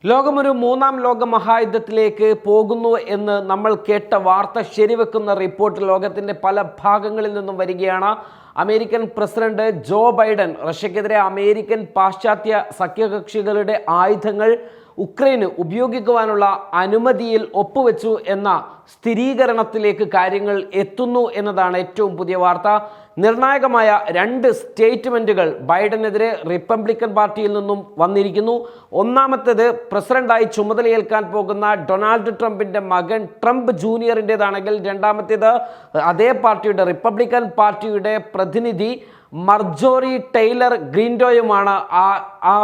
ലോകമൊരു മൂന്നാം ലോക മഹായുദ്ധത്തിലേക്ക് പോകുന്നു എന്ന് നമ്മൾ കേട്ട വാർത്ത ശരിവെക്കുന്ന റിപ്പോർട്ട് ലോകത്തിൻ്റെ പല ഭാഗങ്ങളിൽ നിന്നും വരികയാണ്. അമേരിക്കൻ പ്രസിഡന്റ് ജോ ബൈഡൻ റഷ്യക്കെതിരെ അമേരിക്കൻ പാശ്ചാത്യ സഖ്യകക്ഷികളുടെ ആയുധങ്ങൾ ഉക്രൈന് ഉപയോഗിക്കുവാനുള്ള അനുമതിയിൽ ഒപ്പുവെച്ചു എന്ന സ്ഥിരീകരണത്തിലേക്ക് കാര്യങ്ങൾ എത്തുന്നു എന്നതാണ് ഏറ്റവും പുതിയ വാർത്ത. നിർണായകമായ രണ്ട് സ്റ്റേറ്റ്മെൻറ്റുകൾ ബൈഡനെതിരെ റിപ്പബ്ലിക്കൻ പാർട്ടിയിൽ നിന്നും വന്നിരിക്കുന്നു. ഒന്നാമത്തേത് പ്രസിഡന്റായി ചുമതലയേൽക്കാൻ പോകുന്ന ഡൊണാൾഡ് ട്രംപിൻ്റെ മകൻ ട്രംപ് ജൂനിയറിൻ്റേതാണെങ്കിൽ, രണ്ടാമത്തേത് അതേ പാർട്ടിയുടെ റിപ്പബ്ലിക്കൻ പാർട്ടിയുടെ പ്രതിനിധി മർജോറി ടെയ്ലർ ഗ്രീൻഡോയുമാണ് ആ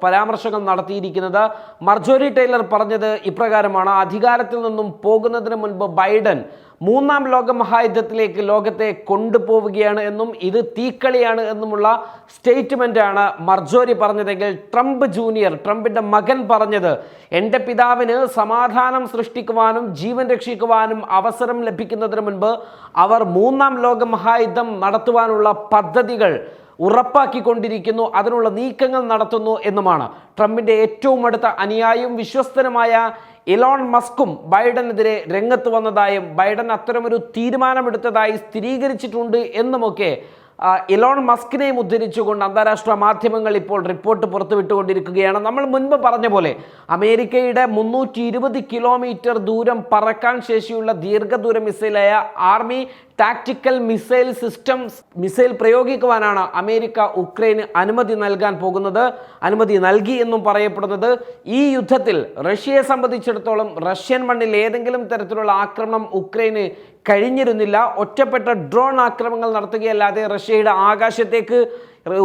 പരാമർശങ്ങൾ നടത്തിയിരിക്കുന്നത്. മർജോറി ടെയ്ലർ പറഞ്ഞത് ഇപ്രകാരമാണ്: അധികാരത്തിൽ നിന്നും പോകുന്നതിന് മുൻപ് ബൈഡൻ മൂന്നാം ലോക മഹായുദ്ധത്തിലേക്ക് ലോകത്തെ കൊണ്ടുപോവുകയാണ് എന്നും ഇത് തീക്കളിയാണ് എന്നുമുള്ള സ്റ്റേറ്റ്മെൻറ്റാണ് മർജോറി പറഞ്ഞതെങ്കിൽ, ട്രംപ് ജൂനിയർ, ട്രംപിൻ്റെ മകൻ പറഞ്ഞത്, എൻ്റെ പിതാവിന് സമാധാനം സൃഷ്ടിക്കുവാനും ജീവൻ രക്ഷിക്കുവാനും അവസരം ലഭിക്കുന്നതിന് മുൻപ് അവർ മൂന്നാം ലോക മഹായുദ്ധം നടത്തുവാനുള്ള പദ്ധതികൾ ഉറപ്പാക്കിക്കൊണ്ടിരിക്കുന്നു, അതിനുള്ള നീക്കങ്ങൾ നടത്തുന്നു എന്നുമാണ്. ട്രംപിൻ്റെ ഏറ്റവും അടുത്ത അനുയായിയും വിശ്വസ്തനുമായ ഇലോൺ മസ്കും ബൈഡനെതിരെ രംഗത്ത് വന്നതായും ബൈഡൻ അത്തരമൊരു തീരുമാനമെടുത്തതായി സ്ഥിരീകരിച്ചിട്ടുണ്ട് എന്നുമൊക്കെ ഇലോൺ മസ്കിനെയും ഉദ്ധരിച്ചുകൊണ്ട് അന്താരാഷ്ട്ര മാധ്യമങ്ങൾ ഇപ്പോൾ റിപ്പോർട്ട് പുറത്തുവിട്ടുകൊണ്ടിരിക്കുകയാണ്. നമ്മൾ മുൻപ് പറഞ്ഞ പോലെ അമേരിക്കയുടെ 320 കിലോമീറ്റർ ദൂരം പറക്കാൻ ശേഷിയുള്ള ദീർഘദൂര മിസൈലായ army tactical missile systems missile പ്രയോഗിക്കുവാനാണ് അമേരിക്ക ഉക്രൈന് അനുമതി നൽകാൻ പോകുന്നത്. അനുമതി നൽകി എന്നും പറയപ്പെടുന്നത്. ഈ യുദ്ധത്തിൽ റഷ്യയെ സംബന്ധിച്ചിടത്തോളം റഷ്യൻ മണ്ണിൽ ഏതെങ്കിലും തരത്തിലുള്ള ആക്രമണം ഉക്രൈന് കഴിഞ്ഞിരുന്നില്ല. ഒറ്റപ്പെട്ട ഡ്രോൺ ആക്രമണങ്ങൾ നടത്തുകയല്ലാതെ റഷ്യയുടെ ആകാശത്തേക്ക്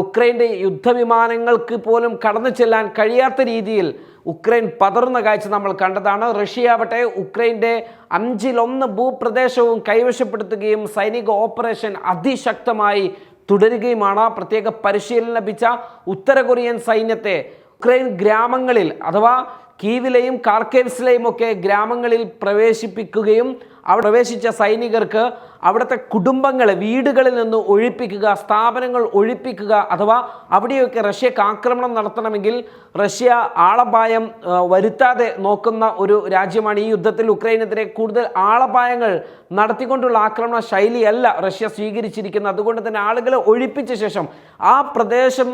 ഉക്രൈൻ്റെ യുദ്ധവിമാനങ്ങൾക്ക് പോലും കടന്നു ചെല്ലാൻ കഴിയാത്ത രീതിയിൽ ഉക്രൈൻ പതറുന്ന കാഴ്ച നമ്മൾ കണ്ടതാണ്. റഷ്യയാവട്ടെ ഉക്രൈൻ്റെ 1/5 ഭൂപ്രദേശവും കൈവശപ്പെടുത്തുകയും സൈനിക ഓപ്പറേഷൻ അതിശക്തമായി തുടരുകയുമാണ്. പ്രത്യേക പരിശീലനം ലഭിച്ച ഉത്തര കൊറിയൻ സൈന്യത്തെ ഉക്രൈൻ ഗ്രാമങ്ങളിൽ അഥവാ കീവിലെയും കാർക്കേവ്സിലെയും ഒക്കെ ഗ്രാമങ്ങളിൽ പ്രവേശിപ്പിക്കുകയും അവിടെ പ്രവേശിച്ച സൈനികർക്ക് അവിടുത്തെ കുടുംബങ്ങളെ വീടുകളിൽ നിന്ന് ഒഴിപ്പിക്കുക, സ്ഥാപനങ്ങൾ ഒഴിപ്പിക്കുക, അഥവാ അവിടെയൊക്കെ റഷ്യക്ക് ആക്രമണം നടത്തണമെങ്കിൽ റഷ്യ ആളപായം വരുത്താതെ നോക്കുന്ന ഒരു രാജ്യമാണ്. ഈ യുദ്ധത്തിൽ ഉക്രൈനെതിരെ കൂടുതൽ ആളപായങ്ങൾ നടത്തിക്കൊണ്ടുള്ള ആക്രമണ ശൈലിയല്ല റഷ്യ സ്വീകരിച്ചിരിക്കുന്നത്. അതുകൊണ്ട് തന്നെ ആളുകളെ ഒഴിപ്പിച്ച ശേഷം ആ പ്രദേശം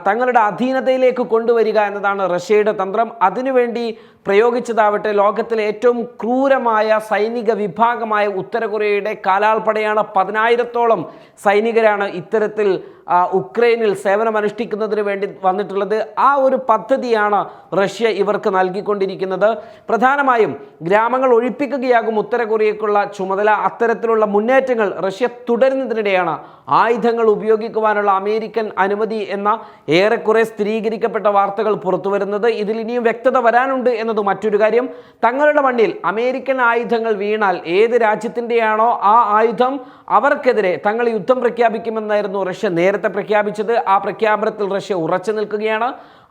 തങ്ങളുടെ അധീനതയിലേക്ക് കൊണ്ടുവരിക എന്നതാണ് റഷ്യയുടെ തന്ത്രം. അതിനുവേണ്ടി പ്രയോഗിച്ചതാവട്ടെ ലോകത്തിലെ ഏറ്റവും ക്രൂരമായ സൈനിക വിഭാഗമായ ഉത്തര കൊറിയയുടെ കാലാൾപ്പടയാണ്. 10,000-ഓളം സൈനികരാണ് ഇത്തരത്തിൽ ഉക്രൈനിൽ സേവനമനുഷ്ഠിക്കുന്നതിന് വേണ്ടി വന്നിട്ടുള്ളത്. ആ ഒരു പദ്ധതിയാണ് റഷ്യ ഇവർക്ക് നൽകിക്കൊണ്ടിരിക്കുന്നത്. പ്രധാനമായും ഗ്രാമങ്ങൾ ഒഴിപ്പിക്കുകയാകും ഉത്തര കൊറിയയ്ക്കുള്ള ചുമതല. അത്തരത്തിലുള്ള മുന്നേറ്റങ്ങൾ റഷ്യ തുടരുന്നതിനിടെയാണ് ആയുധങ്ങൾ ഉപയോഗിക്കുവാനുള്ള അമേരിക്കൻ അനുമതി എന്ന ഏറെക്കുറെ സ്ഥിരീകരിക്കപ്പെട്ട വാർത്തകൾ പുറത്തു വരുന്നത്. ഇതിൽ ഇനിയും വ്യക്തത വരാനുണ്ട് എന്നത് മറ്റൊരു കാര്യം. തങ്ങളുടെ മണ്ണിൽ അമേരിക്കൻ ആയുധങ്ങൾ വീണാൽ ഏത് രാജ്യത്തിൻ്റെയാണോ ആ ആയുധം അവർക്കെതിരെ തങ്ങൾ യുദ്ധം പ്രഖ്യാപിക്കുമെന്നായിരുന്നു റഷ്യ നേരത്തെ പ്രഖ്യാപിച്ചത്. ആ പ്രഖ്യാപനത്തിൽ റഷ്യ ഉറച്ചു നിൽക്കുകയാണ്.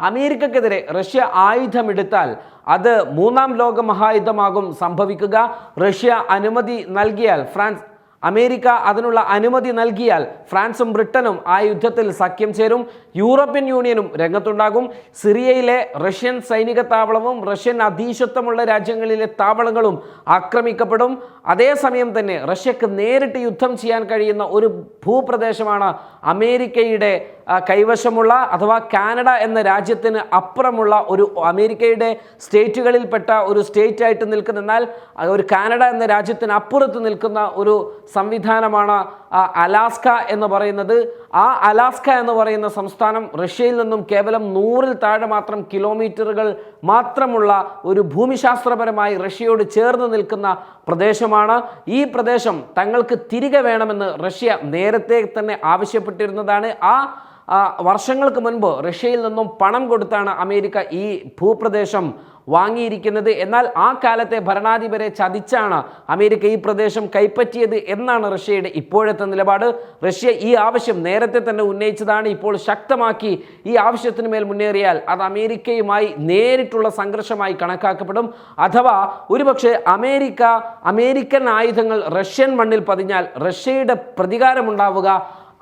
അമേരിക്കക്കെതിരെ റഷ്യ ആയുധമെടുത്താൽ അത് മൂന്നാം ലോക മഹായുദ്ധമാകും സംഭവിക്കുക. റഷ്യ അനുമതി നൽകിയാൽ അമേരിക്ക അതിനുള്ള അനുമതി നൽകിയാൽ ഫ്രാൻസും ബ്രിട്ടനും ആ യുദ്ധത്തിൽ സഖ്യം ചേരും. യൂറോപ്യൻ യൂണിയനും രംഗത്തുണ്ടാകും. സിറിയയിലെ റഷ്യൻ സൈനിക താവളവും റഷ്യൻ അധീശത്വമുള്ള രാജ്യങ്ങളിലെ താവളങ്ങളും ആക്രമിക്കപ്പെടും. അതേസമയം തന്നെ റഷ്യക്ക് നേരിട്ട് യുദ്ധം ചെയ്യാൻ കഴിയുന്ന ഒരു ഭൂപ്രദേശമാണ് അമേരിക്കയുടെ കൈവശമുള്ള അഥവാ കാനഡ എന്ന രാജ്യത്തിന് അപ്പുറമുള്ള ഒരു അമേരിക്കയുടെ സ്റ്റേറ്റുകളിൽപ്പെട്ട ഒരു സ്റ്റേറ്റായിട്ട് നിൽക്കുന്ന, എന്നാൽ ഒരു കാനഡ എന്ന രാജ്യത്തിന് അപ്പുറത്ത് നിൽക്കുന്ന ഒരു സംവിധാനമാണ് അലാസ്ക എന്ന് പറയുന്നത്. ആ അലാസ്ക എന്ന് പറയുന്ന സംസ്ഥാനം റഷ്യയിൽ നിന്നും കേവലം 100-ൽ താഴെ മാത്രം കിലോമീറ്ററുകൾ മാത്രമുള്ള ഒരു ഭൂമിശാസ്ത്രപരമായി റഷ്യയോട് ചേർന്ന് നിൽക്കുന്ന പ്രദേശമാണ്. ഈ പ്രദേശം തങ്ങൾക്ക് തിരികെ വേണമെന്ന് റഷ്യ നേരത്തെ തന്നെ ആവശ്യപ്പെട്ടിരുന്നതാണ്. വർഷങ്ങൾക്ക് മുൻപ് റഷ്യയിൽ നിന്നും പണം കൊടുത്താണ് അമേരിക്ക ഈ ഭൂപ്രദേശം വാങ്ങിയിരിക്കുന്നത്. എന്നാൽ ആ കാലത്തെ ഭരണാധിപരെ ചതിച്ചാണ് അമേരിക്ക ഈ പ്രദേശം കൈപ്പറ്റിയത് എന്നാണ് റഷ്യയുടെ ഇപ്പോഴത്തെ നിലപാട്. റഷ്യ ഈ ആവശ്യം നേരത്തെ തന്നെ ഉന്നയിച്ചതാണ്. ഇപ്പോൾ ശക്തമാക്കി ഈ ആവശ്യത്തിന് മേൽ മുന്നേറിയാൽ അത് അമേരിക്കയുമായി നേരിട്ടുള്ള സംഘർഷമായി കണക്കാക്കപ്പെടും. അഥവാ ഒരുപക്ഷെ അമേരിക്കൻ ആയുധങ്ങൾ റഷ്യൻ മണ്ണിൽ പതിഞ്ഞാൽ റഷ്യയുടെ പ്രതികാരമുണ്ടാവുക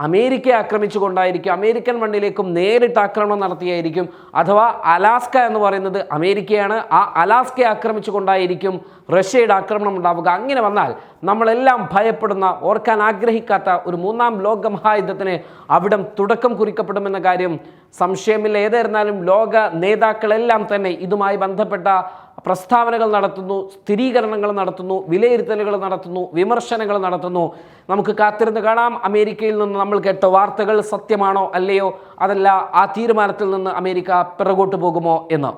അമേരിക്കയെ ആക്രമിച്ചുകൊണ്ടായിരിക്കും, അമേരിക്കൻ മണ്ണിലേക്കും നേരിട്ട് ആക്രമണം നടത്തിയായിരിക്കും. അഥവാ അലാസ്ക എന്ന് പറയുന്നത് അമേരിക്കയാണ്, ആ അലാസ്കയെ ആക്രമിച്ചുകൊണ്ടായിരിക്കും റഷ്യയുടെ ആക്രമണം ഉണ്ടാവുക. അങ്ങനെ വന്നാൽ നമ്മളെല്ലാം ഭയപ്പെടുന്ന, ഓർക്കാൻ ആഗ്രഹിക്കാത്ത ഒരു മൂന്നാം ലോക മഹായുദ്ധത്തിന് അവിടം തുടക്കം കുറിക്കപ്പെടുമെന്ന കാര്യം സംശയമില്ല. ഏതായിരുന്നാലും ലോക നേതാക്കളെല്ലാം തന്നെ ഇതുമായി ബന്ധപ്പെട്ട പ്രസ്താവനകൾ നടത്തുന്നു, സ്ഥിരീകരണങ്ങൾ നടത്തുന്നു, വിലയിരുത്തലുകൾ നടത്തുന്നു, വിമർശനങ്ങൾ നടത്തുന്നു. നമുക്ക് കാത്തിരുന്ന് കാണാം അമേരിക്കയിൽ നിന്ന് നമ്മൾ കേട്ട വാർത്തകൾ സത്യമാണോ അല്ലയോ, അതല്ല ആ തീരുമാനത്തിൽ നിന്ന് അമേരിക്ക പിറകോട്ട് പോകുമോ എന്ന്.